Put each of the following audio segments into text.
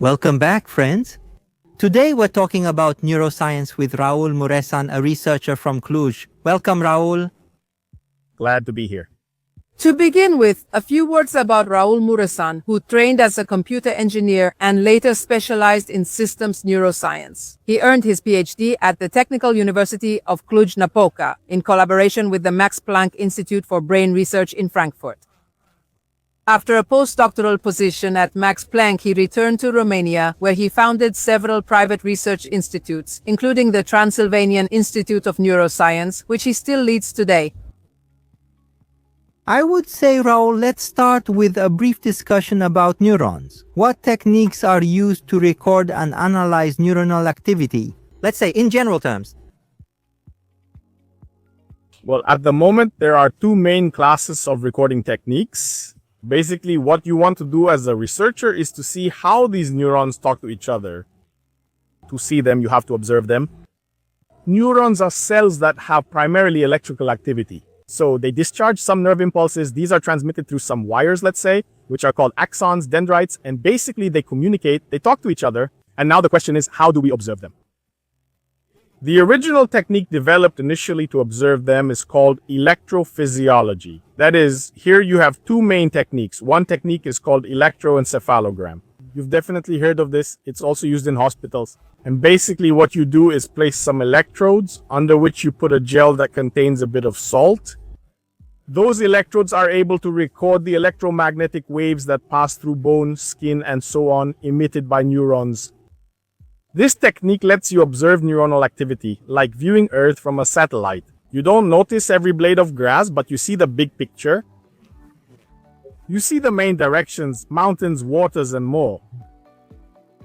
Welcome back, friends. Today we're talking about neuroscience with Raul Muresan, a researcher from Cluj. Welcome, Raul. Glad to be here. To begin with, a few words about Raul Muresan, who trained as a computer engineer and later specialized in systems neuroscience. He earned his PhD at the Technical University of Cluj-Napoca in collaboration with the Max Planck Institute for Brain Research in Frankfurt. After a postdoctoral position at Max Planck, he returned to Romania, where he founded several private research institutes, including the Transylvanian Institute of Neuroscience, which he still leads today. I would say, Raul, let's start with a brief discussion about neurons. What techniques are used to record and analyze neuronal activity? Let's say in general terms. Well, at the moment, there are two main classes of recording techniques. Basically, what you want to do as a researcher is to see how these neurons talk to each other. To see them, you have to observe them. Neurons are cells that have primarily electrical activity. So they discharge some nerve impulses. These are transmitted through some wires, let's say, which are called axons, dendrites, and basically they communicate, they talk to each other. And now the question is, how do we observe them? The original technique developed initially to observe them is called electrophysiology. That is, here you have two main techniques. One technique is called electroencephalogram. You've definitely heard of this. It's also used in hospitals. And basically what you do is place some electrodes under which you put a gel that contains a bit of salt. Those electrodes are able to record the electromagnetic waves that pass through bone, skin, and so on, emitted by neurons. This technique lets you observe neuronal activity, like viewing Earth from a satellite. You don't notice every blade of grass, but you see the big picture. You see the main directions, mountains, waters, and more.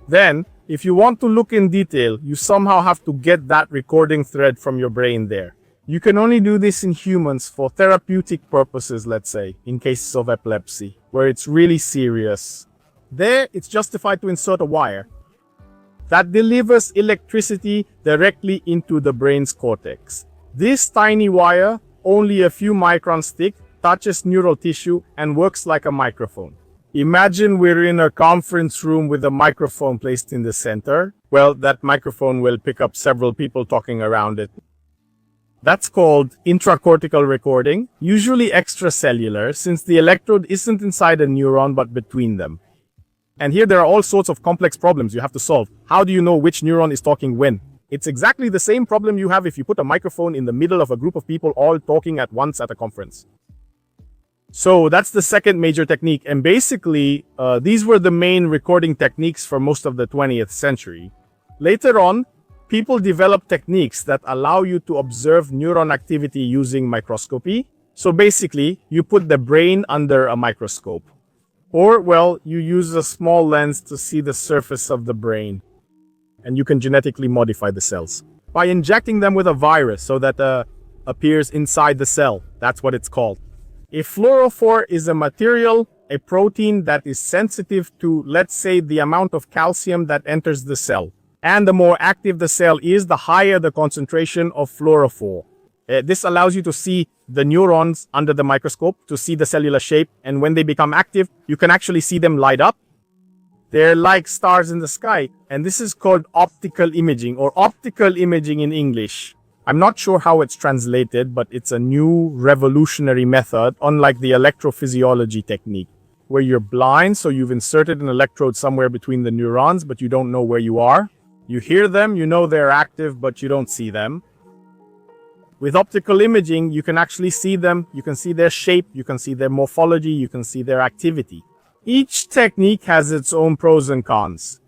Then, if you want to look in detail, you somehow have to get that recording thread from your brain there. You can only do this in humans for therapeutic purposes, let's say, in cases of epilepsy, where it's really serious. There, it's justified to insert a wire that delivers electricity directly into the brain's cortex. This tiny wire, only a few microns thick, touches neural tissue and works like a microphone. Imagine we're in a conference room with a microphone placed in the center. Well, that microphone will pick up several people talking around it. That's called intracortical recording, usually extracellular, since the electrode isn't inside a neuron but between them. And here there are all sorts of complex problems you have to solve. How do you know which neuron is talking when? It's exactly the same problem you have if you put a microphone in the middle of a group of people all talking at once at a conference. So that's the second major technique, and basically these were the main recording techniques for most of the 20th century. Later on, people developed techniques that allow you to observe neuron activity using microscopy. So basically, you put the brain under a microscope. Or, well, you use a small lens to see the surface of the brain. And you can genetically modify the cells by injecting them with a virus so that appears inside the cell. That's what it's called. A fluorophore is a material, a protein that is sensitive to, let's say, the amount of calcium that enters the cell. And the more active the cell is, the higher the concentration of fluorophore. This allows you to see the neurons under the microscope, to see the cellular shape, and when they become active, you can actually see them light up. They're like stars in the sky, and this is called optical imaging, or optical imaging in English. I'm not sure how it's translated, but it's a new revolutionary method, unlike the electrophysiology technique, where you're blind, so you've inserted an electrode somewhere between the neurons, but you don't know where you are. You hear them, you know they're active, but you don't see them. With optical imaging, you can actually see them, you can see their shape, you can see their morphology, you can see their activity. Each technique has its own pros and cons.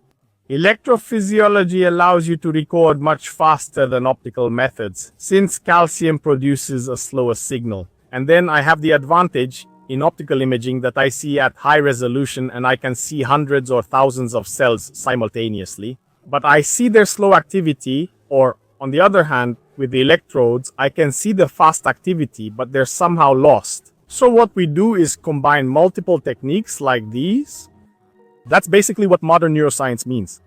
Electrophysiology allows you to record much faster than optical methods, since calcium produces a slower signal. And then I have the advantage in optical imaging that I see at high resolution and I can see hundreds or thousands of cells simultaneously. But I see their slow activity, or on the other hand, with the electrodes, I can see the fast activity, but they're somehow lost. So what we do is combine multiple techniques like these. That's basically what modern neuroscience means.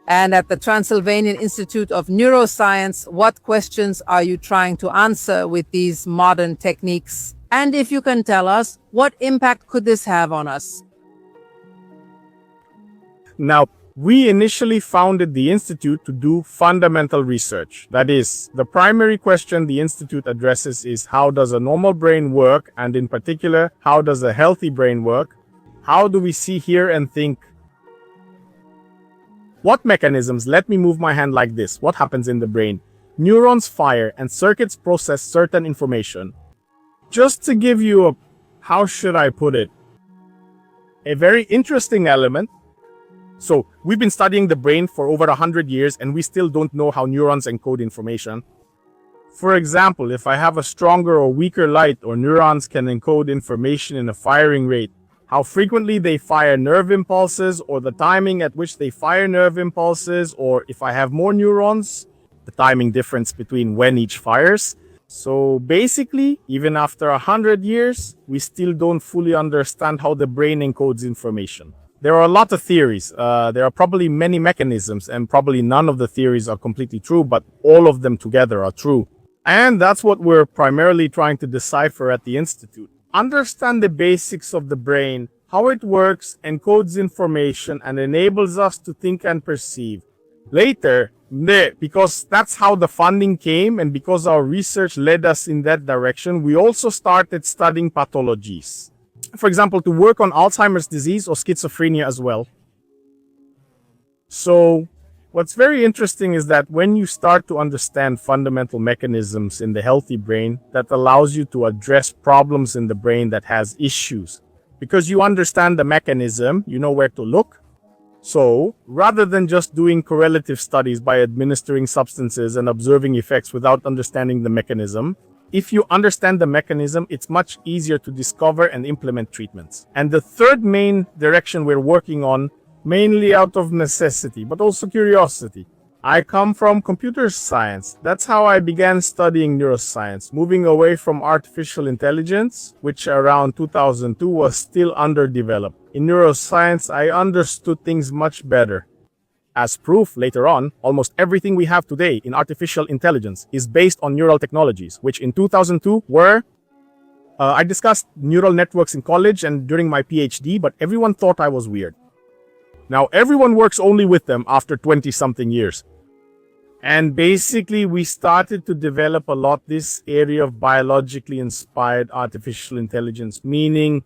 And at the Transylvanian Institute of Neuroscience, what questions are you trying to answer with these modern techniques? And if you can tell us, what impact could this have on us? Now, we initially founded the Institute to do fundamental research. That is, the primary question the Institute addresses is how does a normal brain work, and in particular, how does a healthy brain work? How do we see, hear, and think? What mechanisms? Let me move my hand like this. What happens in the brain? Neurons fire and circuits process certain information. Just to give you a, how should I put it? A very interesting element. So, we've been studying the brain for over 100 years and we still don't know how neurons encode information. For example, if I have a stronger or weaker light, or neurons can encode information in a firing rate, how frequently they fire nerve impulses, or the timing at which they fire nerve impulses, or if I have more neurons, the timing difference between when each fires. So basically, even after 100 years, we still don't fully understand how the brain encodes information. There are a lot of theories. There are probably many mechanisms, and probably none of the theories are completely true, but all of them together are true. And that's what we're primarily trying to decipher at the Institute. Understand the basics of the brain, how it works, encodes information, and enables us to think and perceive. Later, because that's how the funding came, and because our research led us in that direction, we also started studying pathologies. For example, to work on Alzheimer's disease or schizophrenia as well. So, what's very interesting is that when you start to understand fundamental mechanisms in the healthy brain, that allows you to address problems in the brain that has issues. Because you understand the mechanism, you know where to look. So, rather than just doing correlative studies by administering substances and observing effects without understanding the mechanism, if you understand the mechanism, it's much easier to discover and implement treatments. And the third main direction we're working on, mainly out of necessity, but also curiosity. I come from computer science. That's how I began studying neuroscience, moving away from artificial intelligence, which around 2002 was still underdeveloped. In neuroscience, I understood things much better. As proof, later on, almost everything we have today in artificial intelligence is based on neural technologies, which in 2002 were... I discussed neural networks in college and during my PhD, but everyone thought I was weird. Now, everyone works only with them after 20-something years. And basically, we started to develop a lot this area of biologically inspired artificial intelligence, meaning,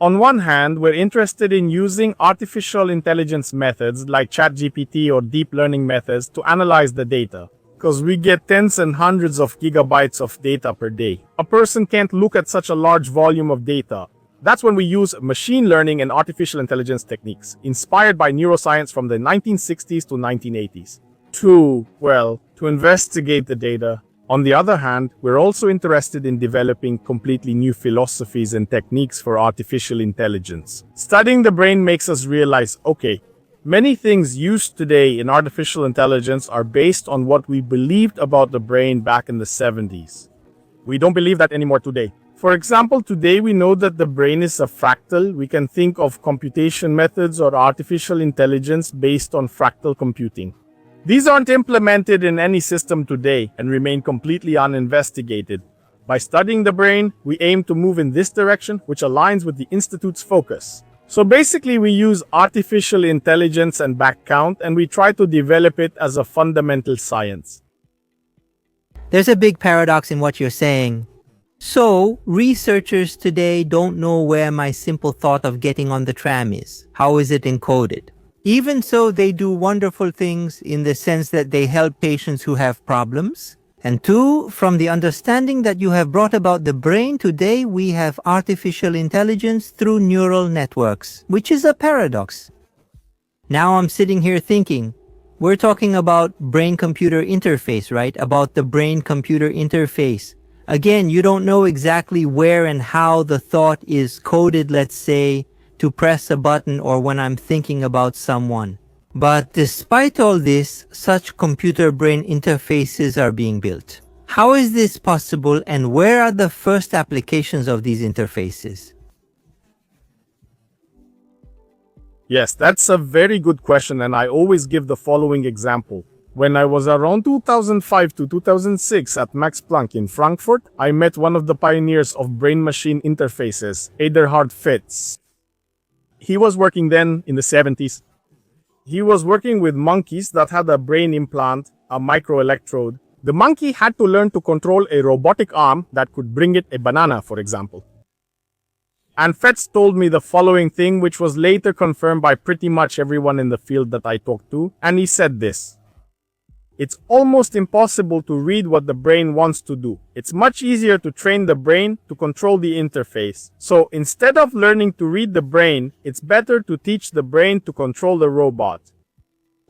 on one hand, we're interested in using artificial intelligence methods like ChatGPT or deep learning methods to analyze the data, because we get tens and hundreds of gigabytes of data per day. A person can't look at such a large volume of data. That's when we use machine learning and artificial intelligence techniques, inspired by neuroscience from the 1960s to 1980s. To investigate the data. On the other hand, we're also interested in developing completely new philosophies and techniques for artificial intelligence. Studying the brain makes us realize, okay, many things used today in artificial intelligence are based on what we believed about the brain back in the 70s. We don't believe that anymore today. For example, today we know that the brain is a fractal. We can think of computation methods or artificial intelligence based on fractal computing. These aren't implemented in any system today and remain completely uninvestigated. By studying the brain, we aim to move in this direction, which aligns with the Institute's focus. So basically, we use artificial intelligence and backcount, and we try to develop it as a fundamental science. There's a big paradox in what you're saying. So, researchers today don't know where my simple thought of getting on the tram is. How is it encoded? Even so, they do wonderful things in the sense that they help patients who have problems. And two, from the understanding that you have brought about the brain, today we have artificial intelligence through neural networks, which is a paradox. Now I'm sitting here thinking, we're talking about brain-computer interface, right? About the brain-computer interface. Again, you don't know exactly where and how the thought is coded, let's say, to press a button or when I'm thinking about someone. But despite all this, such computer-brain interfaces are being built. How is this possible, and where are the first applications of these interfaces? Yes, that's a very good question, and I always give the following example. When I was around 2005 to 2006 at Max Planck in Frankfurt, I met one of the pioneers of brain-machine interfaces, Eberhard Fetz. He was working then in the 70s. He was working with monkeys that had a brain implant, a microelectrode. The monkey had to learn to control a robotic arm that could bring it a banana, for example. And Fetz told me the following thing, which was later confirmed by pretty much everyone in the field that I talked to, and he said this: it's almost impossible to read what the brain wants to do. It's much easier to train the brain to control the interface. So instead of learning to read the brain, it's better to teach the brain to control the robot.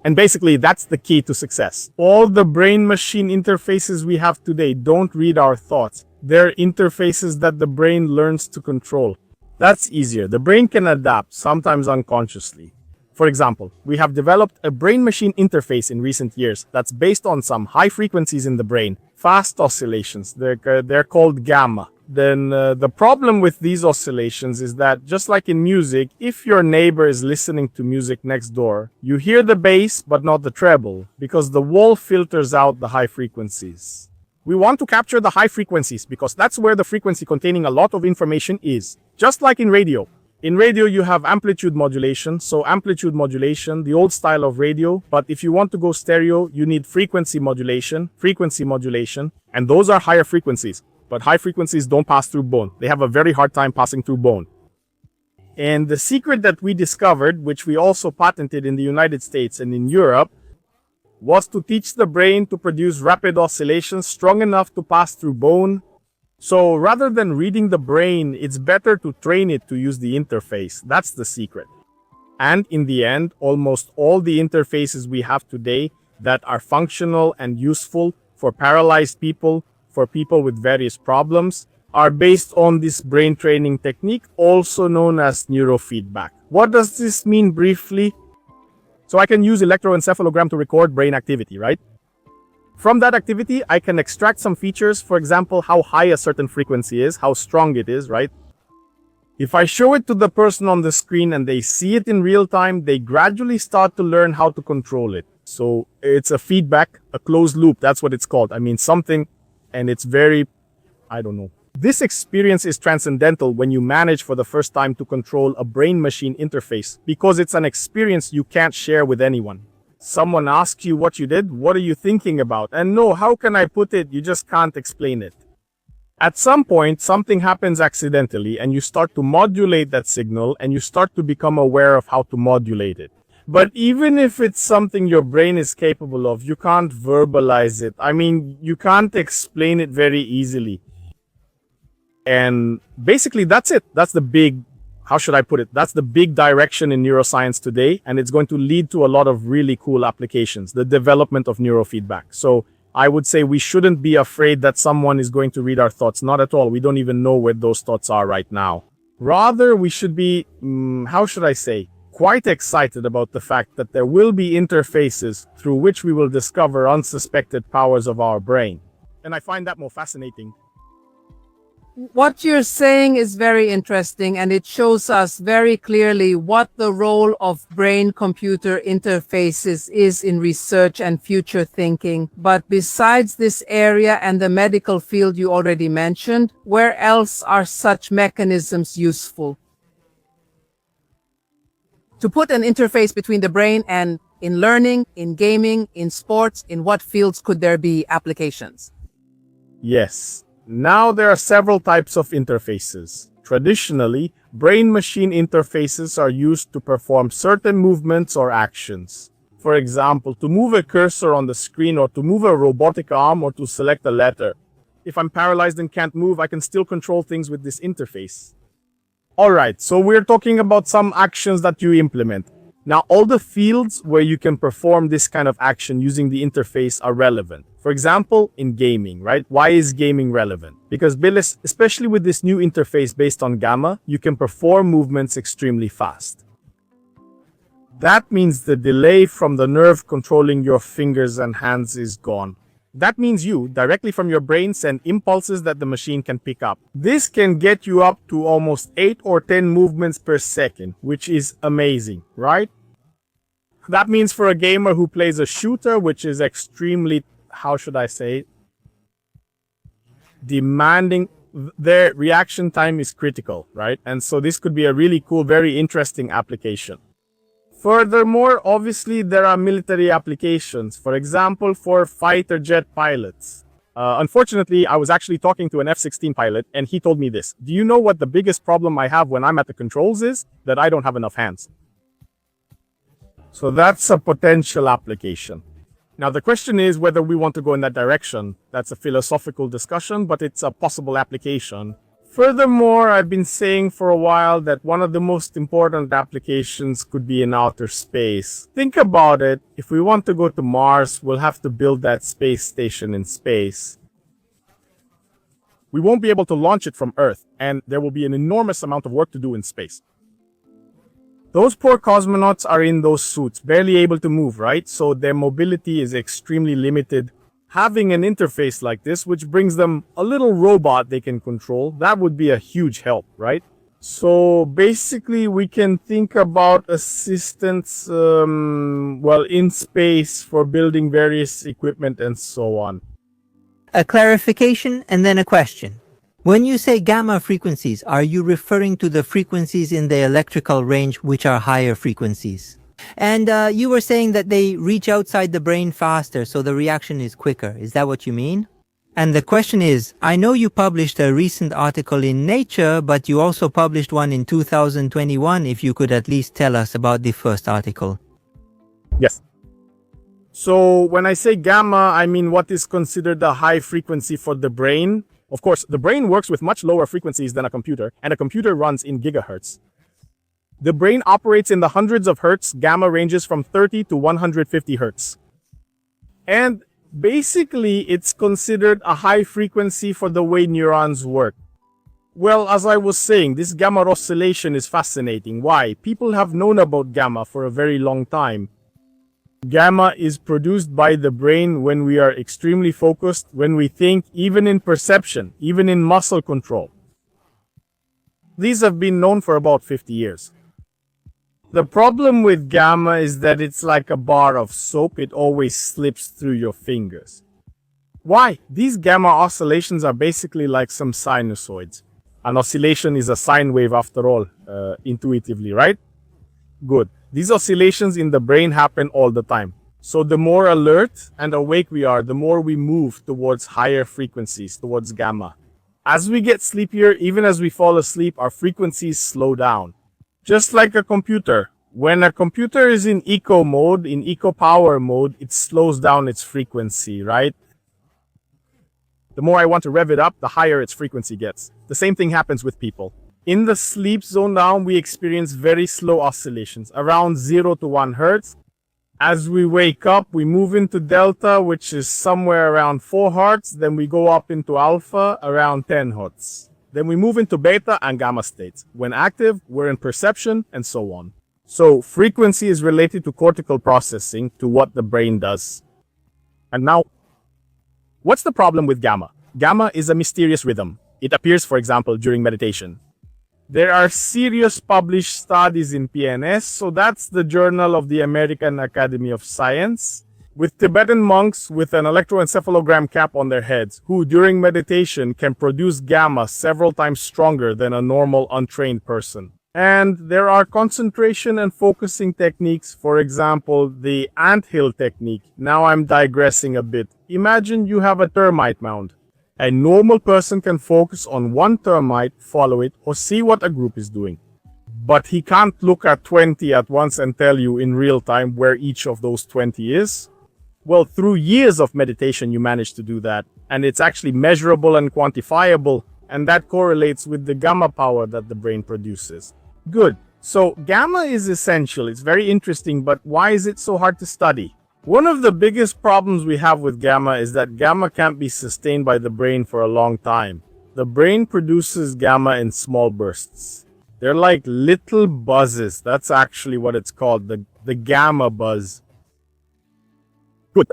And basically, that's the key to success. All the brain-machine interfaces we have today don't read our thoughts. They're interfaces that the brain learns to control. That's easier. The brain can adapt, sometimes unconsciously. For example, we have developed a brain-machine interface in recent years that's based on some high frequencies in the brain, fast oscillations. They're called gamma. Then the problem with these oscillations is that, just like in music, if your neighbor is listening to music next door, you hear the bass but not the treble, because the wall filters out the high frequencies. We want to capture the high frequencies because that's where the frequency containing a lot of information is. Just like in radio. In radio, you have amplitude modulation. So amplitude modulation, the old style of radio. But if you want to go stereo, you need frequency modulation, and those are higher frequencies. But high frequencies don't pass through bone. They have a very hard time passing through bone. And the secret that we discovered, which we also patented in the United States and in Europe, was to teach the brain to produce rapid oscillations strong enough to pass through bone. So rather than reading the brain, it's better to train it to use the interface. That's the secret. And in the end, almost all the interfaces we have today that are functional and useful for paralyzed people, for people with various problems, are based on this brain training technique, also known as neurofeedback. What does this mean briefly? So I can use electroencephalogram to record brain activity, right? From that activity, I can extract some features, for example, how high a certain frequency is, how strong it is, right? If I show it to the person on the screen and they see it in real time, they gradually start to learn how to control it. So it's a feedback, a closed loop, that's what it's called. I mean, something, and it's very, I don't know. This experience is transcendental when you manage for the first time to control a brain-machine interface, because it's an experience you can't share with anyone. Someone asks you what you did, what are you thinking about? And no, how can I put it? You just can't explain it. At some point, something happens accidentally and you start to modulate that signal and you start to become aware of how to modulate it. But even if it's something your brain is capable of, you can't verbalize it. I mean, you can't explain it very easily. And basically, that's it. That's the big, how should I put it? That's the big direction in neuroscience today. And it's going to lead to a lot of really cool applications, the development of neurofeedback. So I would say we shouldn't be afraid that someone is going to read our thoughts. Not at all. We don't even know where those thoughts are right now. Rather, we should be, how should I say, quite excited about the fact that there will be interfaces through which we will discover unsuspected powers of our brain. And I find that more fascinating. What you're saying is very interesting, and it shows us very clearly what the role of brain-computer interfaces is in research and future thinking. But besides this area and the medical field you already mentioned, where else are such mechanisms useful? To put an interface between the brain and in learning, in gaming, in sports, in what fields could there be applications? Yes. Now there are several types of interfaces. Traditionally, brain-machine interfaces are used to perform certain movements or actions. For example, to move a cursor on the screen, or to move a robotic arm, or to select a letter. If I'm paralyzed and can't move, I can still control things with this interface. Alright, so we're talking about some actions that you implement. Now, all the fields where you can perform this kind of action using the interface are relevant. For example, in gaming, right? Why is gaming relevant? Because especially with this new interface based on gamma, you can perform movements extremely fast. That means the delay from the nerve controlling your fingers and hands is gone. That means you, directly from your brain, send impulses that the machine can pick up. This can get you up to almost 8 or 10 movements per second, which is amazing, right? That means for a gamer who plays a shooter, which is extremely, how should I say, demanding, their reaction time is critical, right? And so this could be a really cool, very interesting application. Furthermore, obviously, there are military applications, for example, for fighter jet pilots. Unfortunately, I was actually talking to an F-16 pilot, and he told me this. Do you know what the biggest problem I have when I'm at the controls is? That I don't have enough hands. So that's a potential application. Now, the question is whether we want to go in that direction. That's a philosophical discussion, but it's a possible application. Furthermore, I've been saying for a while that one of the most important applications could be in outer space. Think about it. If we want to go to Mars, we'll have to build that space station in space. We won't be able to launch it from Earth, and there will be an enormous amount of work to do in space. Those poor cosmonauts are in those suits, barely able to move, right? So their mobility is extremely limited. Having an interface like this, which brings them a little robot they can control, that would be a huge help, right? So basically, we can think about assistance, in space for building various equipment and so on. A clarification and then a question. When you say gamma frequencies, are you referring to the frequencies in the electrical range which are higher frequencies? And you were saying that they reach outside the brain faster, so the reaction is quicker. Is that what you mean? And the question is, I know you published a recent article in Nature, but you also published one in 2021, if you could at least tell us about the first article. Yes. So when I say gamma, I mean what is considered a high frequency for the brain. Of course, the brain works with much lower frequencies than a computer, and a computer runs in gigahertz. The brain operates in the hundreds of hertz. Gamma ranges from 30 to 150 hertz. And basically, it's considered a high frequency for the way neurons work. Well, as I was saying, this gamma oscillation is fascinating. Why? People have known about gamma for a very long time. Gamma is produced by the brain when we are extremely focused, when we think, even in perception, even in muscle control. These have been known for about 50 years. The problem with gamma is that it's like a bar of soap. It always slips through your fingers. Why? These gamma oscillations are basically like some sinusoids. An oscillation is a sine wave after all, intuitively, right? Good. These oscillations in the brain happen all the time. So the more alert and awake we are, the more we move towards higher frequencies, towards gamma. As we get sleepier, even as we fall asleep, our frequencies slow down. Just like a computer. When a computer is in eco mode, in eco power mode, it slows down its frequency, right? The more I want to rev it up, the higher its frequency gets. The same thing happens with people. In the sleep zone now, we experience very slow oscillations, around 0 to 1 hertz. As we wake up, we move into delta, which is somewhere around 4 hertz. Then we go up into alpha, around 10 hertz. Then we move into beta and gamma states. When active, we're in perception, and so on. So frequency is related to cortical processing, to what the brain does. And now, what's the problem with gamma? Gamma is a mysterious rhythm. It appears, for example, during meditation. There are serious published studies in PNS, so that's the Journal of the American Academy of Science, with Tibetan monks with an electroencephalogram cap on their heads, who during meditation can produce gamma several times stronger than a normal untrained person. And there are concentration and focusing techniques, for example, the anthill technique. Now I'm digressing a bit. Imagine you have a termite mound. A normal person can focus on one termite, follow it, or see what a group is doing. But he can't look at 20 at once and tell you in real time where each of those 20 is. Well, through years of meditation, you manage to do that. And it's actually measurable and quantifiable. And that correlates with the gamma power that the brain produces. Good. So gamma is essential. It's very interesting, but why is it so hard to study? One of the biggest problems we have with gamma is that gamma can't be sustained by the brain for a long time. The brain produces gamma in small bursts. They're like little buzzes. That's actually what it's called, the gamma buzz. Good.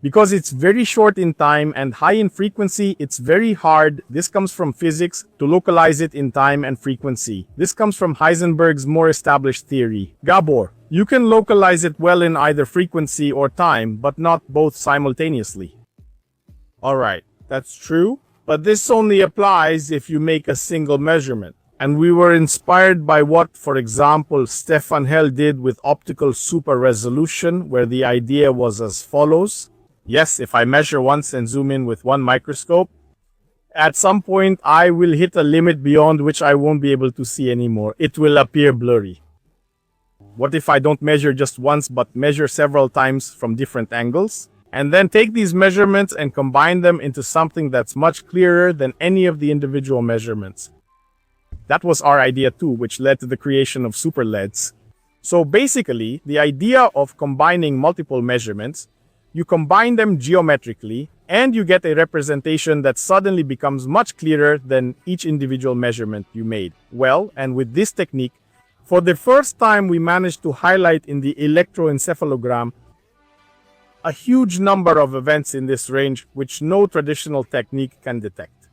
Because it's very short in time and high in frequency, it's very hard, this comes from physics, to localize it in time and frequency. This comes from Heisenberg's more established theory. Gabor, you can localize it well in either frequency or time, but not both simultaneously. Alright, that's true. But this only applies if you make a single measurement. And we were inspired by what, for example, Stefan Hell did with optical super resolution, where the idea was as follows. Yes, if I measure once and zoom in with one microscope, at some point I will hit a limit beyond which I won't be able to see anymore. It will appear blurry. What if I don't measure just once but measure several times from different angles? And then take these measurements and combine them into something that's much clearer than any of the individual measurements. That was our idea too, which led to the creation of Superlets. So basically, the idea of combining multiple measurements, you combine them geometrically, and you get a representation that suddenly becomes much clearer than each individual measurement you made. Well, and with this technique, for the first time we managed to highlight in the electroencephalogram a huge number of events in this range which no traditional technique can detect.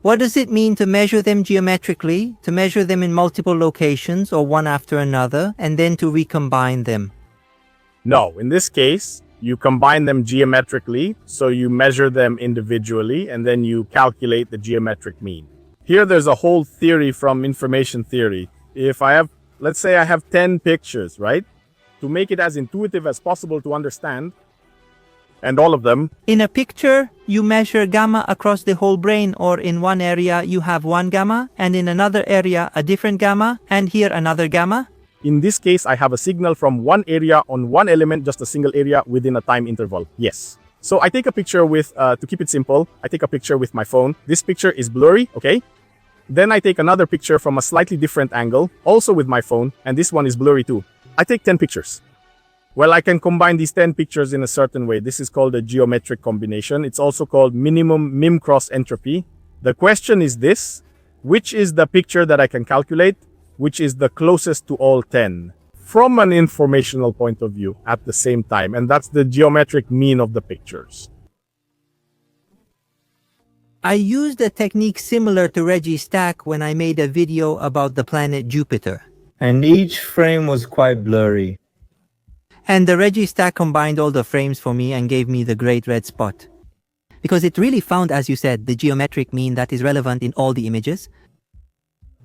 What does it mean to measure them geometrically, to measure them in multiple locations or one after another, and then to recombine them? No, in this case, you combine them geometrically, so you measure them individually, and then you calculate the geometric mean. Here there's a whole theory from information theory. If I have, let's say I have 10 pictures, right? To make it as intuitive as possible to understand, and all of them. In a picture, you measure gamma across the whole brain, or in one area you have one gamma, and in another area a different gamma, and here another gamma. In this case, I have a signal from one area on one element, just a single area within a time interval. Yes. So I take a picture with, to keep it simple, I take a picture with my phone. This picture is blurry, okay? Then I take another picture from a slightly different angle, also with my phone, and this one is blurry too. I take 10 pictures. Well, I can combine these 10 pictures in a certain way. This is called a geometric combination. It's also called minimum mim cross entropy. The question is this: which is the picture that I can calculate, which is the closest to all 10 from an informational point of view at the same time? And that's the geometric mean of the pictures. I used a technique similar to Reggie Stack when I made a video about the planet Jupiter. And each frame was quite blurry. And the Reggie Stack combined all the frames for me and gave me the great red spot. Because it really found, as you said, the geometric mean that is relevant in all the images.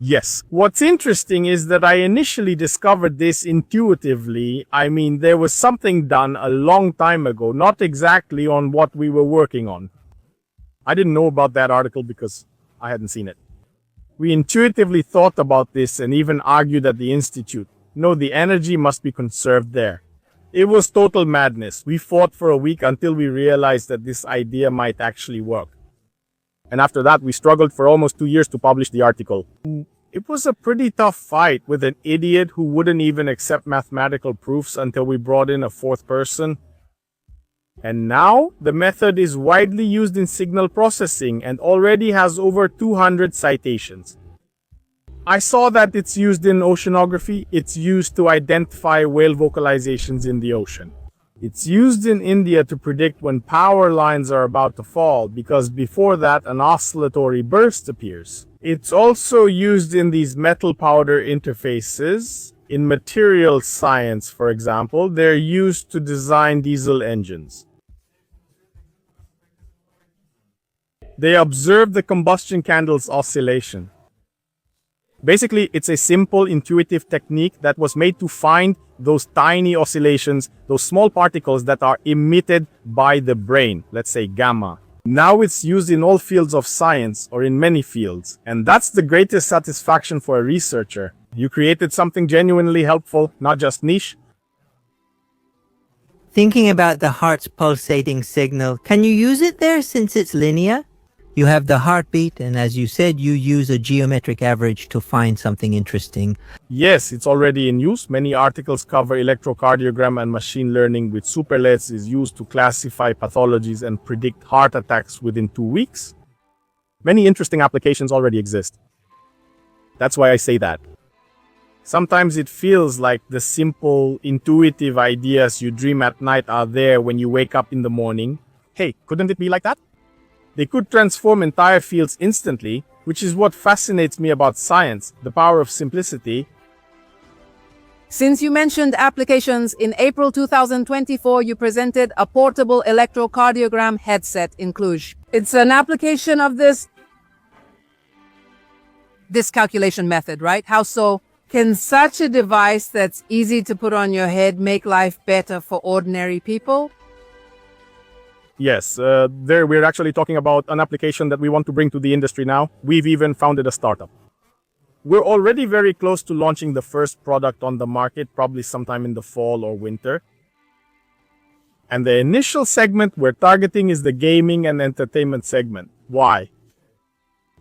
Yes. What's interesting is that I initially discovered this intuitively. I mean, there was something done a long time ago, not exactly on what we were working on. I didn't know about that article because I hadn't seen it. We intuitively thought about this and even argued at the Institute. No, the energy must be conserved there. It was total madness. We fought for a week until we realized that this idea might actually work. And after that, we struggled for almost 2 years to publish the article. It was a pretty tough fight with an idiot who wouldn't even accept mathematical proofs until we brought in a fourth person. And now, the method is widely used in signal processing and already has over 200 citations. I saw that it's used in oceanography. It's used to identify whale vocalizations in the ocean. It's used in India to predict when power lines are about to fall, because before that an oscillatory burst appears. It's also used in these metal powder interfaces. In material science, for example, they're used to design diesel engines. They observe the combustion candle's oscillation. Basically, it's a simple, intuitive technique that was made to find those tiny oscillations, those small particles that are emitted by the brain, let's say gamma. Now it's used in all fields of science, or in many fields. And that's the greatest satisfaction for a researcher. You created something genuinely helpful, not just niche. Thinking about the heart's pulsating signal, can you use it there since it's linear? You have the heartbeat, and as you said, you use a geometric average to find something interesting. Yes, it's already in use. Many articles cover electrocardiogram, and machine learning with Superlets is used to classify pathologies and predict heart attacks within 2 weeks. Many interesting applications already exist. That's why I say that. Sometimes it feels like the simple, intuitive ideas you dream at night are there when you wake up in the morning. Hey, couldn't it be like that? They could transform entire fields instantly, which is what fascinates me about science, the power of simplicity. Since you mentioned applications, in April 2024, you presented a portable electrocardiogram headset in Cluj. It's an application of this calculation method, right? How so? Can such a device that's easy to put on your head make life better for ordinary people? Yes, there we're actually talking about an application that we want to bring to the industry now. We've even founded a startup. We're already very close to launching the first product on the market, probably sometime in the fall or winter. And the initial segment we're targeting is the gaming and entertainment segment. Why?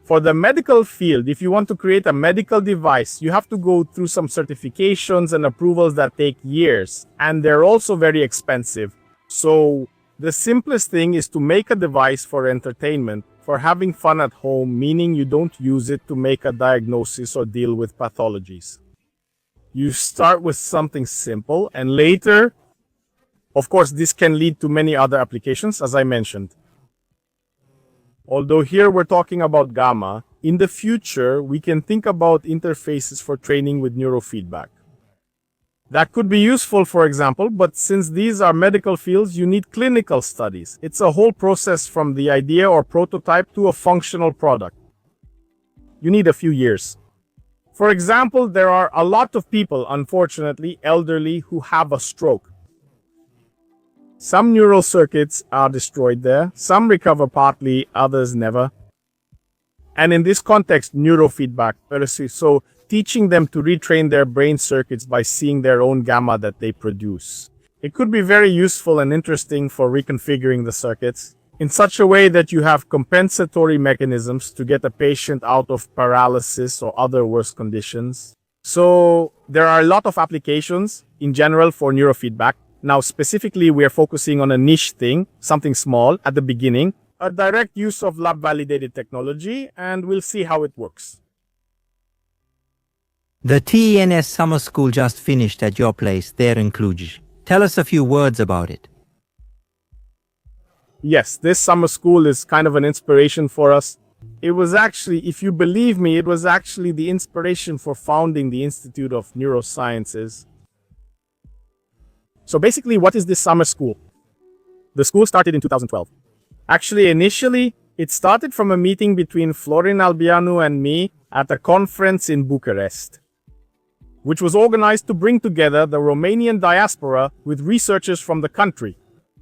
For the medical field, if you want to create a medical device, you have to go through some certifications and approvals that take years, and they're also very expensive. So the simplest thing is to make a device for entertainment, for having fun at home, meaning you don't use it to make a diagnosis or deal with pathologies. You start with something simple, and later, of course, this can lead to many other applications, as I mentioned. Although here we're talking about gamma, in the future, we can think about interfaces for training with neurofeedback. That could be useful, for example, but since these are medical fields, you need clinical studies. It's a whole process from the idea or prototype to a functional product. You need a few years. For example, there are a lot of people, unfortunately, elderly, who have a stroke. Some neural circuits are destroyed there, some recover partly, others never. And in this context, neurofeedback, so teaching them to retrain their brain circuits by seeing their own gamma that they produce. It could be very useful and interesting for reconfiguring the circuits in such a way that you have compensatory mechanisms to get a patient out of paralysis or other worse conditions. So there are a lot of applications in general for neurofeedback. Now, specifically, we are focusing on a niche thing, something small at the beginning, a direct use of lab-validated technology, and we'll see how it works. The TENS summer school just finished at your place there in Cluj. Tell us a few words about it. Yes, this summer school is kind of an inspiration for us. It was actually, if you believe me, it was actually the inspiration for founding the Institute of Neurosciences. So basically, what is this summer school? The school started in 2012. Actually, initially, it started from a meeting between Florin Albianu and me at a conference in Bucharest, which was organized to bring together the Romanian diaspora with researchers from the country.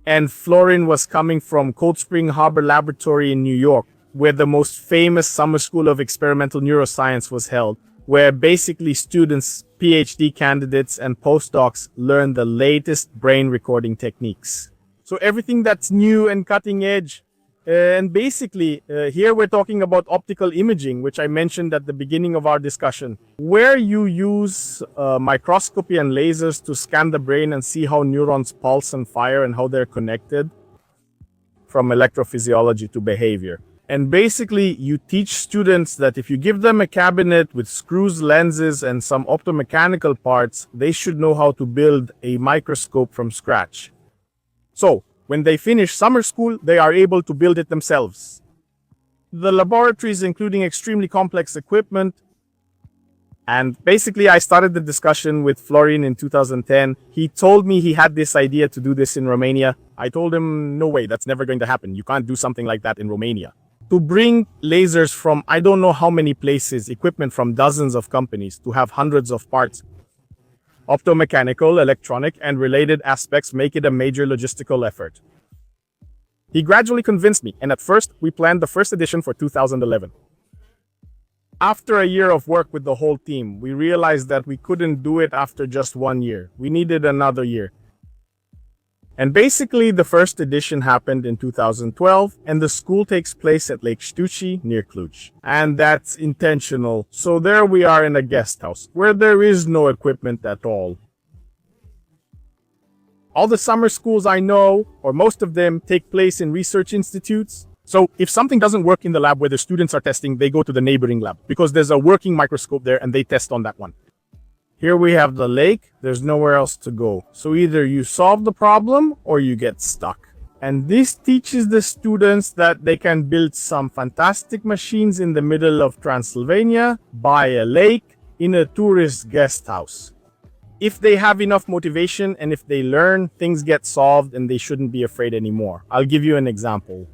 And Florin was coming from Cold Spring Harbor Laboratory in New York, where the most famous summer school of experimental neuroscience was held, where basically students, PhD candidates, and postdocs learn the latest brain recording techniques. So everything that's new and cutting edge. And basically, here we're talking about optical imaging, which I mentioned at the beginning of our discussion, where you use microscopy and lasers to scan the brain and see how neurons pulse and fire and how they're connected, from electrophysiology to behavior. And basically, you teach students that if you give them a cabinet with screws, lenses, and some optomechanical parts, they should know how to build a microscope from scratch. So, when they finish summer school, they are able to build it themselves. The laboratories, including extremely complex equipment. And basically, I started the discussion with Florin in 2010. He told me he had this idea to do this in Romania. I told him, no way, that's never going to happen. You can't do something like that in Romania. To bring lasers from I don't know how many places, equipment from dozens of companies, to have hundreds of parts, optomechanical, electronic, and related aspects make it a major logistical effort. He gradually convinced me, and at first, we planned the first edition for 2011. After a year of work with the whole team, we realized that we couldn't do it after just 1 year. We needed another year. And basically, the first edition happened in 2012, and the school takes place at Lake Ștuși, near Cluj. And that's intentional. So there we are in a guest house, where there is no equipment at all. All the summer schools I know, or most of them, take place in research institutes. So if something doesn't work in the lab where the students are testing, they go to the neighboring lab, because there's a working microscope there and they test on that one. Here we have the lake, there's nowhere else to go. So either you solve the problem or you get stuck. And this teaches the students that they can build some fantastic machines in the middle of Transylvania, by a lake, in a tourist guest house. If they have enough motivation and if they learn, things get solved and they shouldn't be afraid anymore. I'll give you an example.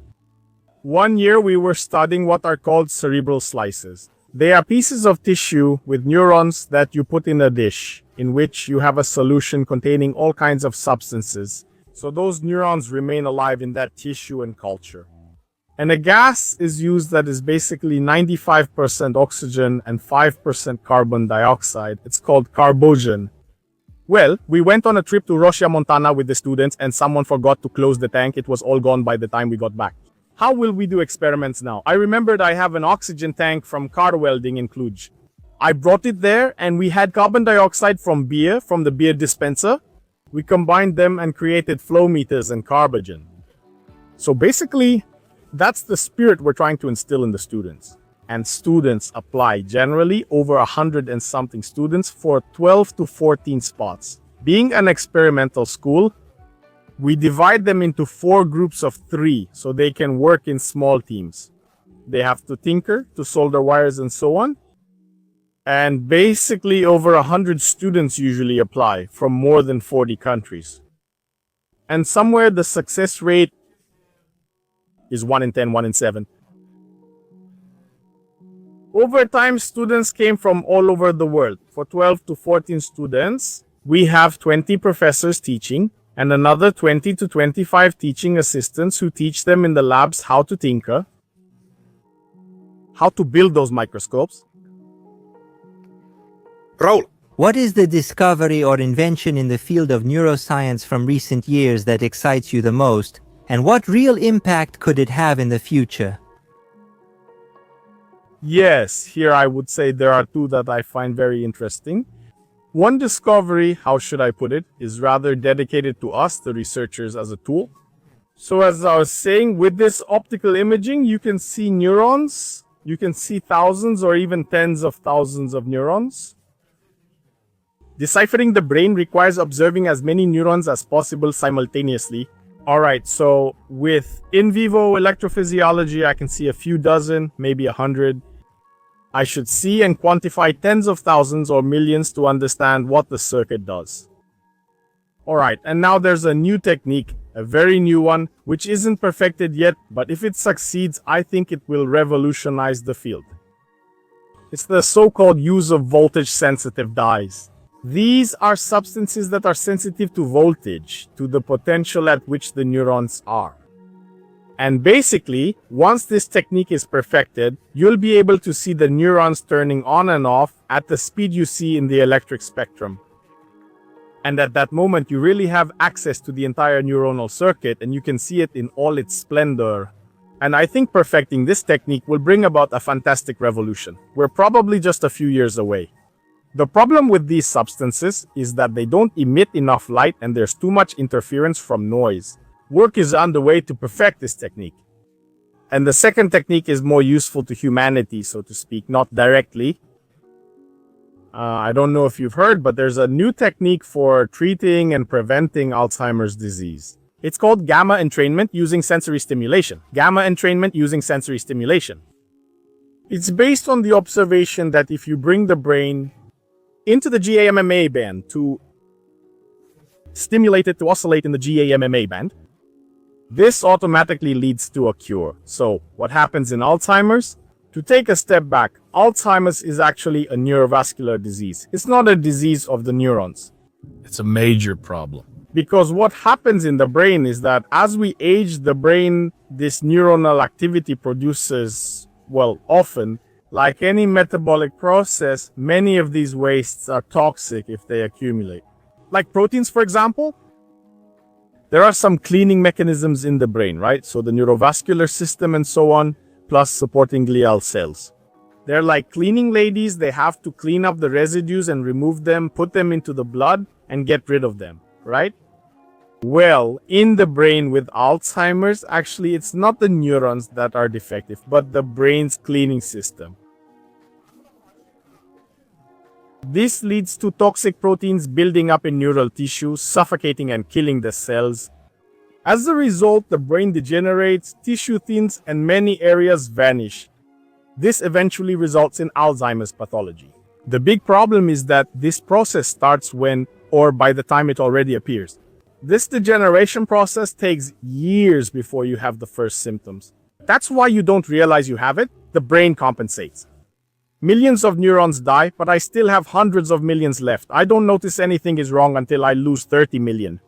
One year we were studying what are called cerebral slices. They are pieces of tissue with neurons that you put in a dish, in which you have a solution containing all kinds of substances. So those neurons remain alive in that tissue and culture. And a gas is used that is basically 95% oxygen and 5% carbon dioxide. It's called carbogen. Well, we went on a trip to Rosia, Montana with the students and someone forgot to close the tank. It was all gone by the time we got back. How will we do experiments now? I remembered I have an oxygen tank from car welding in Cluj. I brought it there and we had carbon dioxide from beer, from the beer dispenser. We combined them and created flow meters and carbogen. So basically, that's the spirit we're trying to instill in the students. And students apply, generally over 100 and something students for 12 to 14 spots. Being an experimental school, we divide them into 4 groups of 3 so they can work in small teams. They have to tinker, to solder wires and so on. And basically over 100 students usually apply from more than 40 countries. And somewhere the success rate is 1 in 10, 1 in 7. Over time, students came from all over the world. For 12 to 14 students, we have 20 professors teaching and another 20 to 25 teaching assistants who teach them in the labs how to tinker, how to build those microscopes. Raul, What is the discovery or invention in the field of neuroscience from recent years that excites you the most, and what real impact could it have in the future? Yes, here I would say there are 2 that I find very interesting. One discovery, how should I put it, is rather dedicated to us, the researchers, as a tool. So as I was saying, with this optical imaging, you can see neurons. You can see thousands or even tens of thousands of neurons. Deciphering the brain requires observing as many neurons as possible simultaneously. Alright, so with in vivo electrophysiology, I can see a few dozen, maybe 100. I should see and quantify tens of thousands or millions to understand what the circuit does. Alright, and now there's a new technique, a very new one, which isn't perfected yet, but if it succeeds, I think it will revolutionize the field. It's the so-called use of voltage-sensitive dyes. These are substances that are sensitive to voltage, to the potential at which the neurons are. And basically, once this technique is perfected, you'll be able to see the neurons turning on and off at the speed you see in the electric spectrum. And at that moment, you really have access to the entire neuronal circuit and you can see it in all its splendor. And I think perfecting this technique will bring about a fantastic revolution. We're probably just a few years away. The problem with these substances is that they don't emit enough light and there's too much interference from noise. Work is underway to perfect this technique. And the second technique is more useful to humanity, so to speak, not directly. I don't know if you've heard, but there's a new technique for treating and preventing Alzheimer's disease. It's called gamma entrainment using sensory stimulation. Gamma entrainment using sensory stimulation. It's based on the observation that if you bring the brain into the GAMMA band to stimulate it to oscillate in the GAMMA band, this automatically leads to a cure. So what happens in Alzheimer's? To take a step back, Alzheimer's is actually a neurovascular disease. It's not a disease of the neurons. it's a major problem. Because what happens in the brain is that as we age, the brain, this neuronal activity produces, well, often, like any metabolic process, many of these wastes are toxic if they accumulate. Like proteins, for example, there are some cleaning mechanisms in the brain, right? So the neurovascular system and so on, plus supporting glial cells. They're like cleaning ladies. They have to clean up the residues and remove them, put them into the blood and get rid of them, right? Well, in the brain with Alzheimer's, actually, it's not the neurons that are defective, but the brain's cleaning system. This leads to toxic proteins building up in neural tissue, suffocating and killing the cells. As a result, the brain degenerates, tissue thins, and many areas vanish. This eventually results in Alzheimer's pathology. The big problem is that this process starts when or by the time it already appears. This degeneration process takes years before you have the first symptoms. That's why you don't realize you have it. The brain compensates. Millions of neurons die, but I still have hundreds of millions left. I don't notice anything is wrong until I lose 30 million.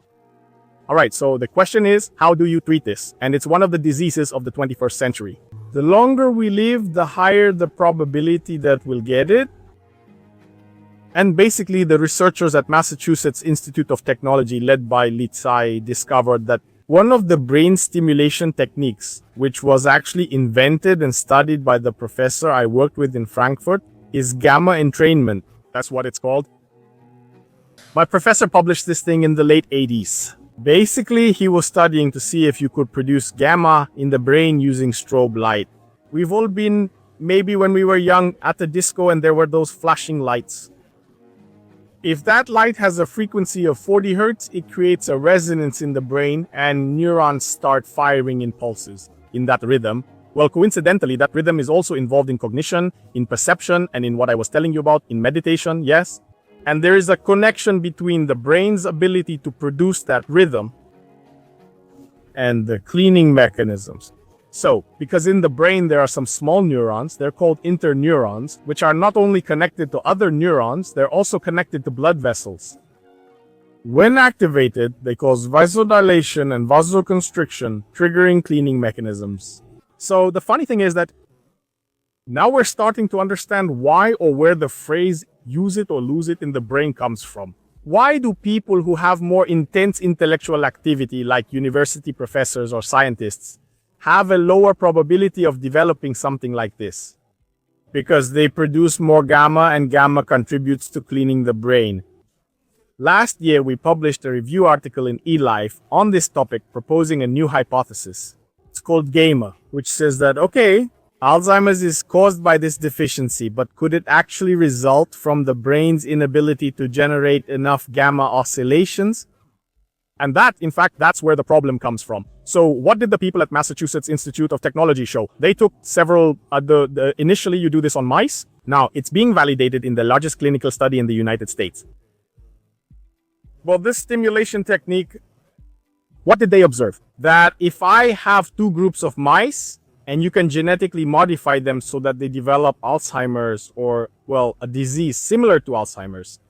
Alright, so the question is, how do you treat this? And it's one of the diseases of the 21st century. The longer we live, the higher the probability that we'll get it. And basically, the researchers at Massachusetts Institute of Technology, led by Li Tsai, discovered that one of the brain stimulation techniques, which was actually invented and studied by the professor I worked with in Frankfurt, is gamma entrainment. That's what it's called. My professor published this thing in the late 80s. Basically, he was studying to see if you could produce gamma in the brain using strobe light. We've all been, maybe when we were young, at the disco and there were those flashing lights. If that light has a frequency of 40 Hz, it creates a resonance in the brain and neurons start firing in pulses in that rhythm. Well, coincidentally, that rhythm is also involved in cognition, in perception, and in what I was telling you about, in meditation, yes? And there is a connection between the brain's ability to produce that rhythm and the cleaning mechanisms. So, because in the brain there are some small neurons, they're called interneurons, which are not only connected to other neurons, they're also connected to blood vessels. When activated, they cause vasodilation and vasoconstriction, triggering cleaning mechanisms. So the funny thing is that now we're starting to understand why or where the phrase use it or lose it in the brain comes from. Why do people who have more intense intellectual activity, like university professors or scientists, have a lower probability of developing something like this? Because they produce more gamma, and gamma contributes to cleaning the brain. Last year, we published a review article in eLife on this topic, proposing a new hypothesis. It's called gamma, which says that, okay, Alzheimer's is caused by this deficiency, but could it actually result from the brain's inability to generate enough gamma oscillations? And that, in fact, that's where the problem comes from. So what did the people at Massachusetts Institute of Technology show? They took several, initially you do this on mice. Now, it's being validated in the largest clinical study in the United States. Well, this stimulation technique, what did they observe? That if I have two groups of mice, and you can genetically modify them so that they develop Alzheimer's or, well, a disease similar to Alzheimer's,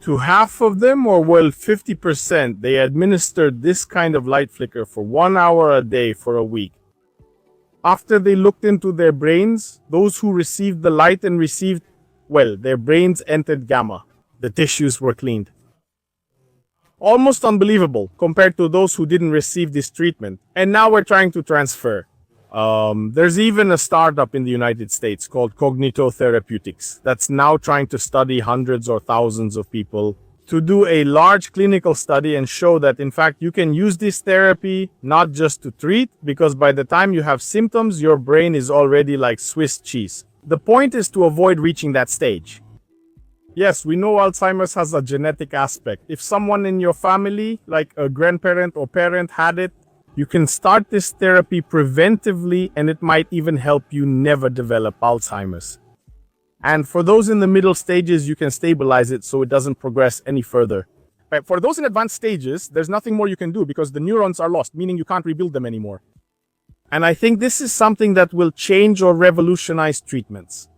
to half of them, or well, 50%, they administered this kind of light flicker for 1 hour a day for a week. After they looked into their brains, those who received the light and received, well, their brains entered gamma. The tissues were cleaned. Almost unbelievable compared to those who didn't receive this treatment. And now we're trying to transfer. There's even a startup in the United States called Cognito Therapeutics that's now trying to study hundreds or thousands of people to do a large clinical study and show that, in fact, you can use this therapy not just to treat, because by the time you have symptoms, your brain is already like Swiss cheese. The point is to avoid reaching that stage. Yes, we know Alzheimer's has a genetic aspect. If someone in your family, like a grandparent or parent, had it, you can start this therapy preventively, and it might even help you never develop Alzheimer's. And for those in the middle stages, you can stabilize it so it doesn't progress any further. But for those in advanced stages, there's nothing more you can do because the neurons are lost, meaning you can't rebuild them anymore. And I think this is something that will change or revolutionize treatments.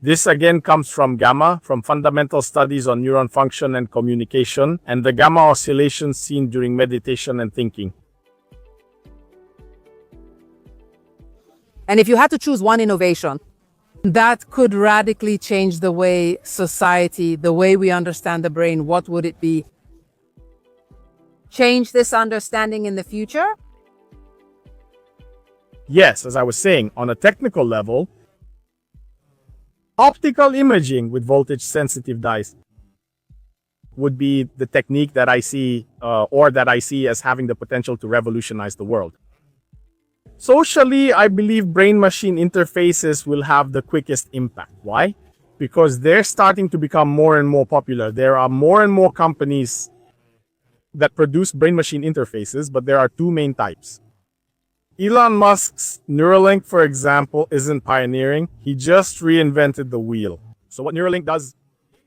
This again comes from gamma, from fundamental studies on neuron function and communication, and the gamma oscillations seen during meditation and thinking. And if you had to choose one innovation that could radically change the way society, the way we understand the brain, what would it be? Change this understanding in the future? Yes, as I was saying, on a technical level, optical imaging with voltage-sensitive dyes would be the technique that I see, as having the potential to revolutionize the world. Socially, I believe brain-machine interfaces will have the quickest impact. Why? Because they're starting to become more and more popular. There are more and more companies that produce brain-machine interfaces, but there are two main types. Elon Musk's Neuralink, for example, isn't pioneering. He just reinvented the wheel. So what Neuralink does,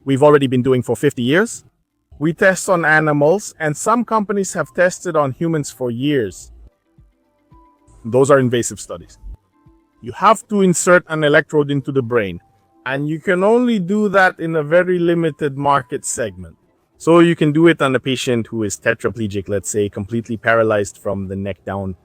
we've already been doing for 50 years. We test on animals, and some companies have tested on humans for years. Those are invasive studies. You have to insert an electrode into the brain, and you can only do that in a very limited market segment. So you can do it on a patient who is tetraplegic, let's say, completely paralyzed from the neck down.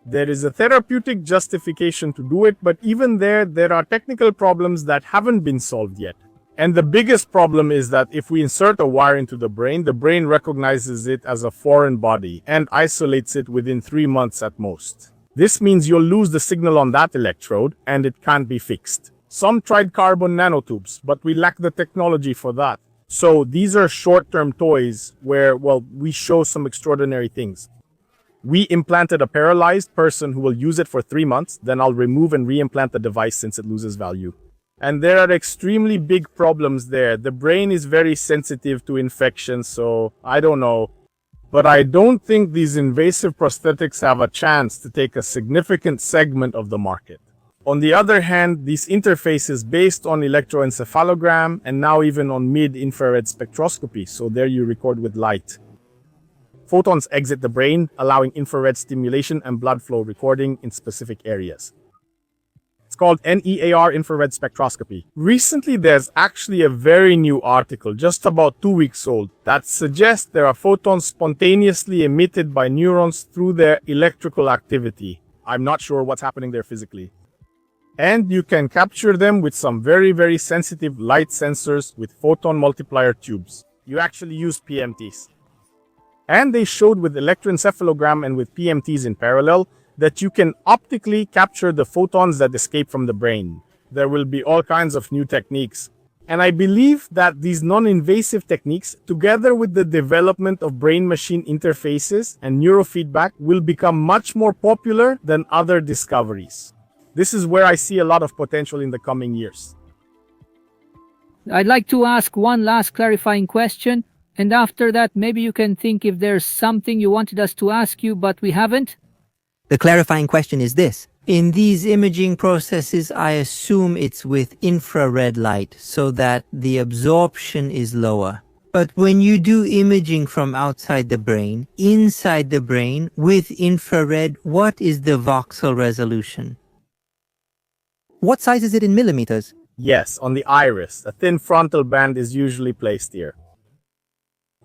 There is a therapeutic justification to do it, but even there are technical problems that haven't been solved yet. And the biggest problem is that if we insert a wire into the brain recognizes it as a foreign body and isolates it within 3 months at most. This means you'll lose the signal on that electrode and it can't be fixed. Some tried carbon nanotubes, but we lack the technology for that. So these are short-term toys where, well, we show some extraordinary things. We implanted a paralyzed person who will use it for 3 months, then I'll remove and reimplant the device since it loses value. And there are extremely big problems there. The brain is very sensitive to infection, so I don't know. But I don't think these invasive prosthetics have a chance to take a significant segment of the market. On the other hand, these interfaces based on electroencephalogram and now even on mid-infrared spectroscopy, so there you record with light. Photons exit the brain, allowing infrared stimulation and blood flow recording in specific areas. It's called NEAR infrared spectroscopy. Recently, there's actually a very new article, just about 2 weeks old, that suggests there are photons spontaneously emitted by neurons through their electrical activity. I'm not sure what's happening there physically. And you can capture them with some very sensitive light sensors with photon multiplier tubes. You actually use PMTs. And they showed with electroencephalogram and with PMTs in parallel that you can optically capture the photons that escape from the brain. There will be all kinds of new techniques. And I believe that these non-invasive techniques, together with the development of brain-machine interfaces and neurofeedback, will become much more popular than other discoveries. This is where I see a lot of potential in the coming years. I'd like to ask one last clarifying question, and after that maybe you can think if there's something you wanted us to ask you but we haven't. The clarifying question is this. In these imaging processes, I assume it's with infrared light so that the absorption is lower. But when you do imaging from outside the brain, inside the brain, with infrared, what is the voxel resolution? What size is it in millimeters? Yes, on the iris, a thin frontal band is usually placed here.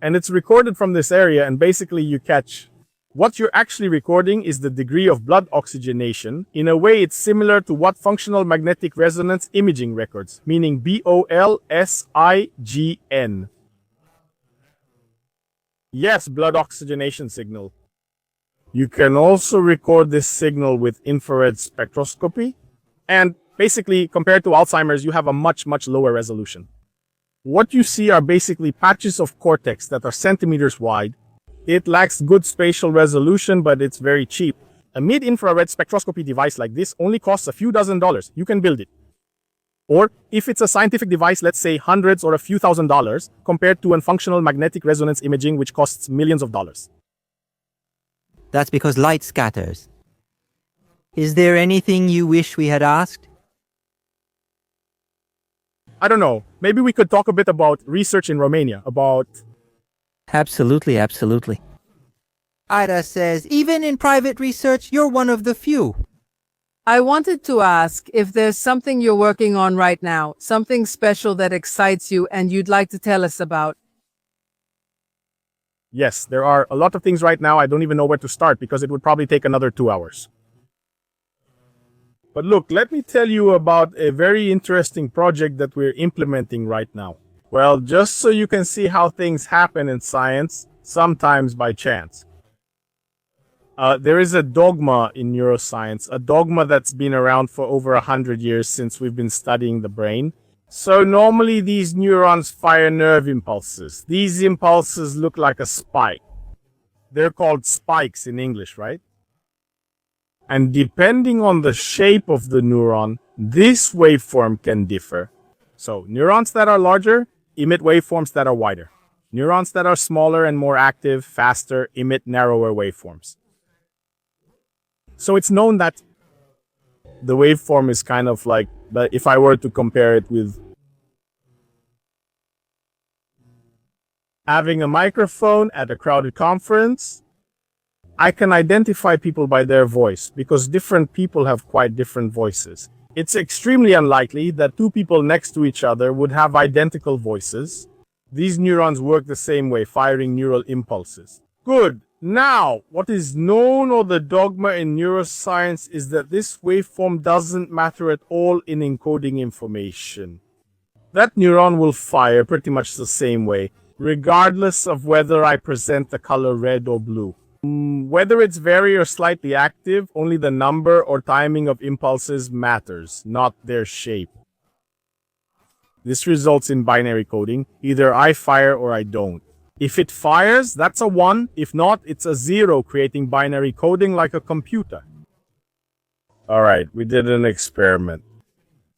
And it's recorded from this area, and basically you catch. What you're actually recording is the degree of blood oxygenation. In a way, it's similar to what functional magnetic resonance imaging records, meaning BOLSIGN. Yes, blood oxygenation signal. You can also record this signal with infrared spectroscopy. And basically, compared to Alzheimer's, you have a much lower resolution. What you see are basically patches of cortex that are centimeters wide. It lacks good spatial resolution, but it's very cheap. A mid-infrared spectroscopy device like this only costs a few $1,000s. You can build it. Or if it's a scientific device, let's say hundreds or a few $1,000s, compared to a functional magnetic resonance imaging, which costs millions of dollars. That's because light scatters. Is there anything you wish we had asked? I don't know. Maybe we could talk a bit about research in Romania, about... Absolutely. Ida says, even in private research, you're one of the few. I wanted to ask if there's something you're working on right now, something special that excites you and you'd like to tell us about. Yes, there are a lot of things right now. I don't even know where to start because it would probably take another 2 hours. But look, let me tell you about a very interesting project that we're implementing right now. Well, just so you can see how things happen in science, sometimes by chance. There is a dogma in neuroscience, a dogma that's been around for over 100 years since we've been studying the brain. So normally these neurons fire nerve impulses. These impulses look like a spike. They're called spikes in English, right? And depending on the shape of the neuron, this waveform can differ. So neurons that are larger emit waveforms that are wider. Neurons that are smaller and more active, faster, emit narrower waveforms. So it's known that the waveform is kind of like, but if I were to compare it with Having a microphone at a crowded conference, I can identify people by their voice because different people have quite different voices. It's extremely unlikely that two people next to each other would have identical voices. These neurons work the same way, firing neural impulses. Good. Now, what is known, or the dogma in neuroscience, is that this waveform doesn't matter at all in encoding information. That neuron will fire pretty much the same way, regardless of whether I present the color red or blue. Whether it's very or slightly active, only the number or timing of impulses matters, not their shape. This results in binary coding. Either I fire or I don't. If it fires, that's a 1. If not, it's a 0, creating binary coding like a computer. Alright, we did an experiment.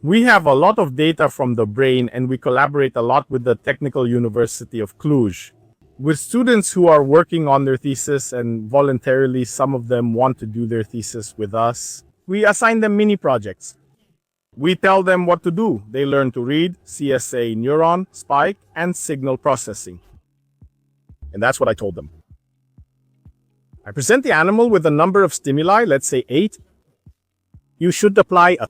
We have a lot of data from the brain, and we collaborate a lot with the Technical University of Cluj. With students who are working on their thesis, and voluntarily some of them want to do their thesis with us, we assign them mini projects. We tell them what to do. They learn to read, CSA, neuron, spike, and signal processing. And that's what I told them. I present the animal with a number of stimuli, let's say 8. You should apply a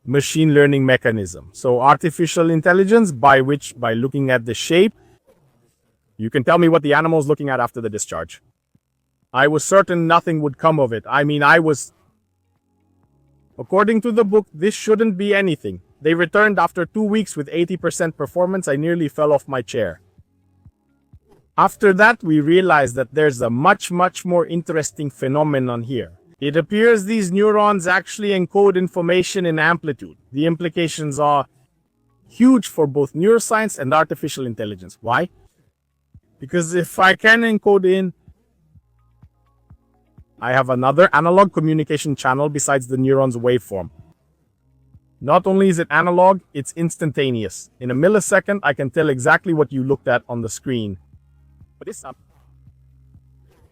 machine learning mechanism. So artificial intelligence, by looking at the shape, you can tell me what the animal is looking at after the discharge. I was certain nothing would come of it. According to the book, this shouldn't be anything. They returned after 2 weeks with 80% performance. I nearly fell off my chair. After that, we realized that there's a much more interesting phenomenon here. It appears these neurons actually encode information in amplitude. The implications are huge for both neuroscience and artificial intelligence. Why? Because if I can encode in, I have another analog communication channel besides the neuron's waveform. Not only is it analog, it's instantaneous. In a millisecond, I can tell exactly what you looked at on the screen. But this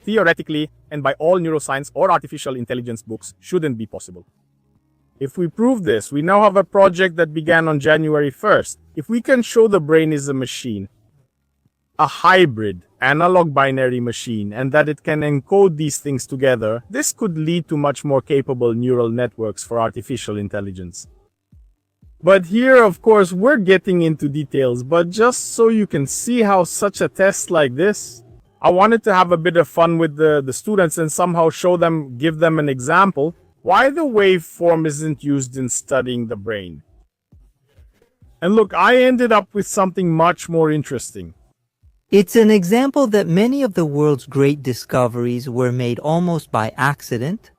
theoretically, and by all neuroscience or artificial intelligence books, shouldn't be possible. If we prove this, we now have a project that began on January 1st. If we can show the brain is a machine, a hybrid analog binary machine, and that it can encode these things together, this could lead to much more capable neural networks for artificial intelligence. But here, of course, we're getting into details, but just so you can see how such a test like this, I wanted to have a bit of fun with the students and somehow give them an example why the waveform isn't used in studying the brain. And look, I ended up with something much more interesting. It's an example that many of the world's great discoveries were made almost by accident.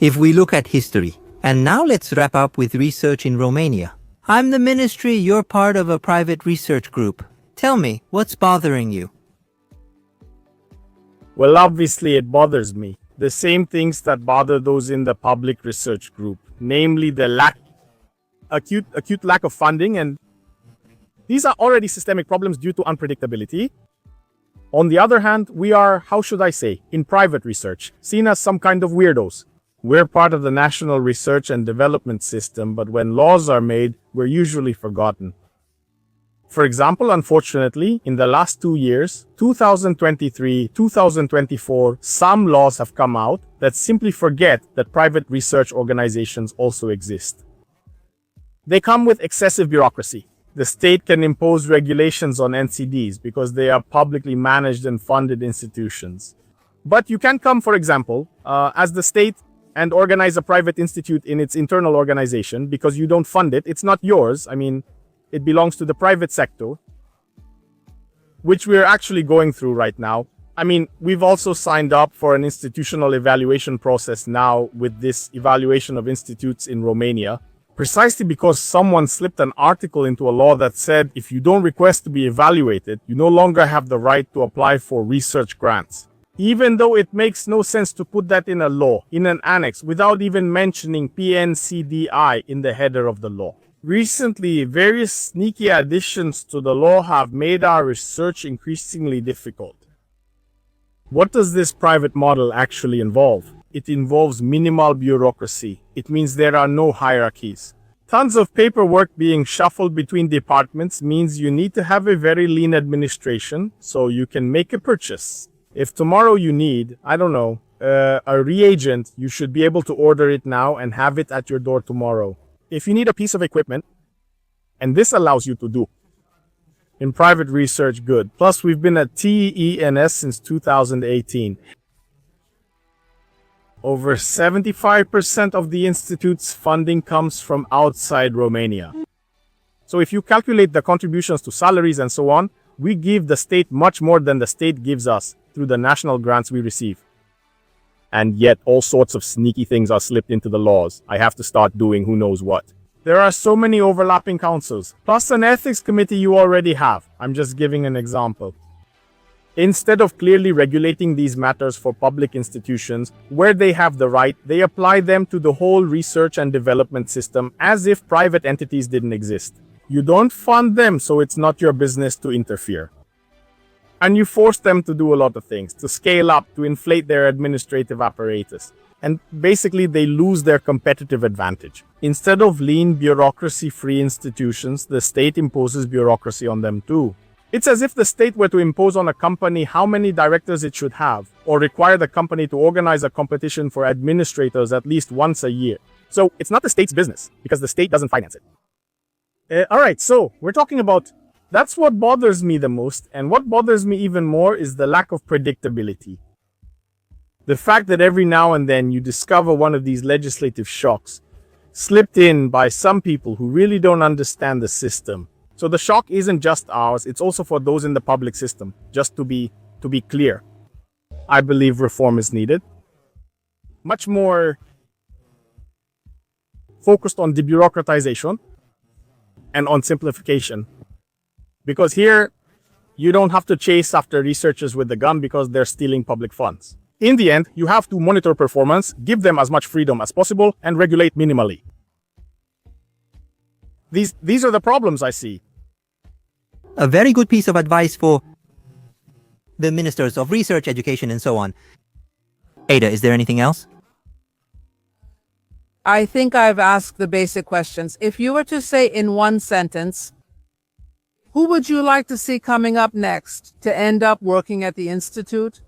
If we look at history, and now let's wrap up with research in Romania. I'm the ministry, you're part of a private research group. Tell me, what's bothering you? Well, obviously it bothers me. The same things that bother those in the public research group, namely the acute lack of funding, and these are already systemic problems due to unpredictability. On the other hand, we are, how should I say, in private research, seen as some kind of weirdos. We're part of the national research and development system, but when laws are made, we're usually forgotten. For example, unfortunately, in the last 2 years, 2023, 2024, some laws have come out that simply forget that private research organizations also exist. They come with excessive bureaucracy. The state can impose regulations on NCDs because they are publicly managed and funded institutions. But you can come, for example, as the state and organize a private institute in its internal organization because you don't fund it. It's not yours. It belongs to the private sector, which we're actually going through right now. We've also signed up for an institutional evaluation process now with this evaluation of institutes in Romania, precisely because someone slipped an article into a law that said if you don't request to be evaluated, you no longer have the right to apply for research grants. Even though it makes no sense to put that in a law, in an annex, without even mentioning PNCDI in the header of the law. Recently, various sneaky additions to the law have made our research increasingly difficult. What does this private model actually involve? It involves minimal bureaucracy. It means there are no hierarchies. Tons of paperwork being shuffled between departments means you need to have a very lean administration so you can make a purchase. If tomorrow you need, I don't know, a reagent, you should be able to order it now and have it at your door tomorrow. If you need a piece of equipment, and this allows you to do in private research, good. Plus, we've been at TENS since 2018. Over 75% of the institute's funding comes from outside Romania. So if you calculate the contributions to salaries and so on, we give the state much more than the state gives us through the national grants we receive. And yet all sorts of sneaky things are slipped into the laws. I have to start doing who knows what. There are so many overlapping councils, plus an ethics committee you already have. I'm just giving an example. Instead of clearly regulating these matters for public institutions where they have the right, they apply them to the whole research and development system as if private entities didn't exist. You don't fund them, so it's not your business to interfere. And you force them to do a lot of things, to scale up, to inflate their administrative apparatus. And basically they lose their competitive advantage. Instead of lean, bureaucracy-free institutions, the state imposes bureaucracy on them too. It's as if the state were to impose on a company how many directors it should have, or require the company to organize a competition for administrators at least once a year. So it's not the state's business, because the state doesn't finance it. Alright, so we're talking about, that's what bothers me the most, and what bothers me even more is the lack of predictability. The fact that every now and then you discover one of these legislative shocks, slipped in by some people who really don't understand the system. So the shock isn't just ours, it's also for those in the public system. Just to be clear, I believe reform is needed. Much more focused on debureaucratization and on simplification. Because here, you don't have to chase after researchers with the gun because they're stealing public funds. In the end, you have to monitor performance, give them as much freedom as possible, and regulate minimally. These are the problems I see. A very good piece of advice for the ministers of research, education, and so on. Ada, is there anything else? I think I've asked the basic questions. If you were to say in one sentence, who would you like to see coming up next to end up working at the Institute?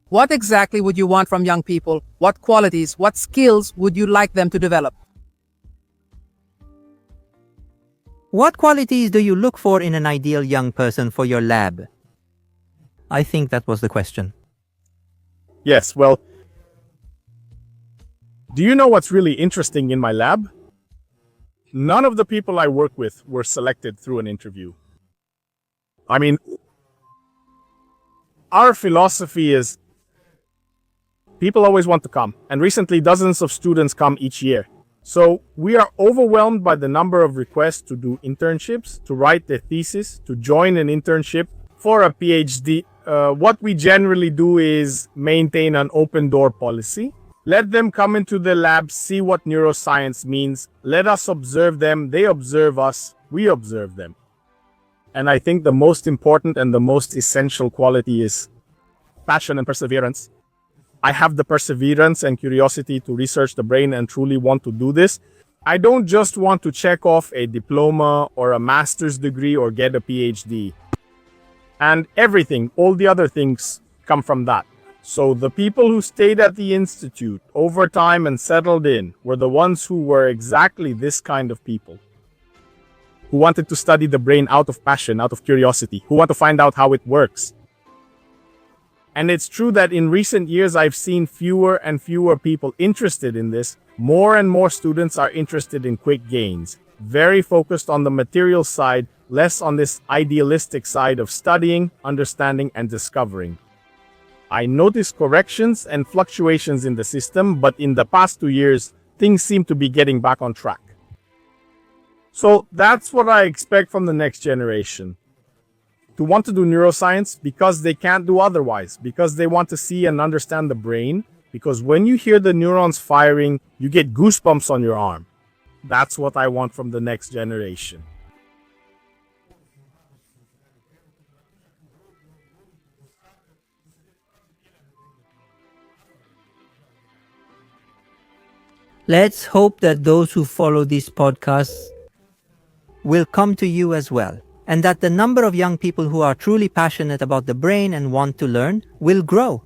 What exactly would you want from young people? What qualities, what skills would you like them to develop? What qualities do you look for in an ideal young person for your lab? I think that was the question. Yes, well, do you know what's really interesting in my lab? None of the people I work with were selected through an interview. I mean, our philosophy is people always want to come, and recently dozens of students come each year. So we are overwhelmed by the number of requests to do internships, to write a thesis, to join an internship for a PhD. What we generally do is maintain an open door policy. Let them come into the lab, see what neuroscience means. Let us observe them. They observe us. We observe them. And I think the most important and the most essential quality is passion and perseverance. I have the perseverance and curiosity to research the brain and truly want to do this. I don't just want to check off a diploma or a master's degree or get a PhD. And everything, all the other things come from that. So the people who stayed at the Institute over time and settled in were the ones who were exactly this kind of people. Who wanted to study the brain out of passion, out of curiosity, who want to find out how it works. And it's true that in recent years, I've seen fewer and fewer people interested in this. More and more students are interested in quick gains, very focused on the material side, less on this idealistic side of studying, understanding, and discovering. I notice corrections and fluctuations in the system, but in the past 2 years, things seem to be getting back on track. So that's what I expect from the next generation. To want to do neuroscience because they can't do otherwise, because they want to see and understand the brain, because when you hear the neurons firing, you get goosebumps on your arm. That's what I want from the next generation. Let's hope that those who follow these podcasts will come to you as well, and that the number of young people who are truly passionate about the brain and want to learn will grow.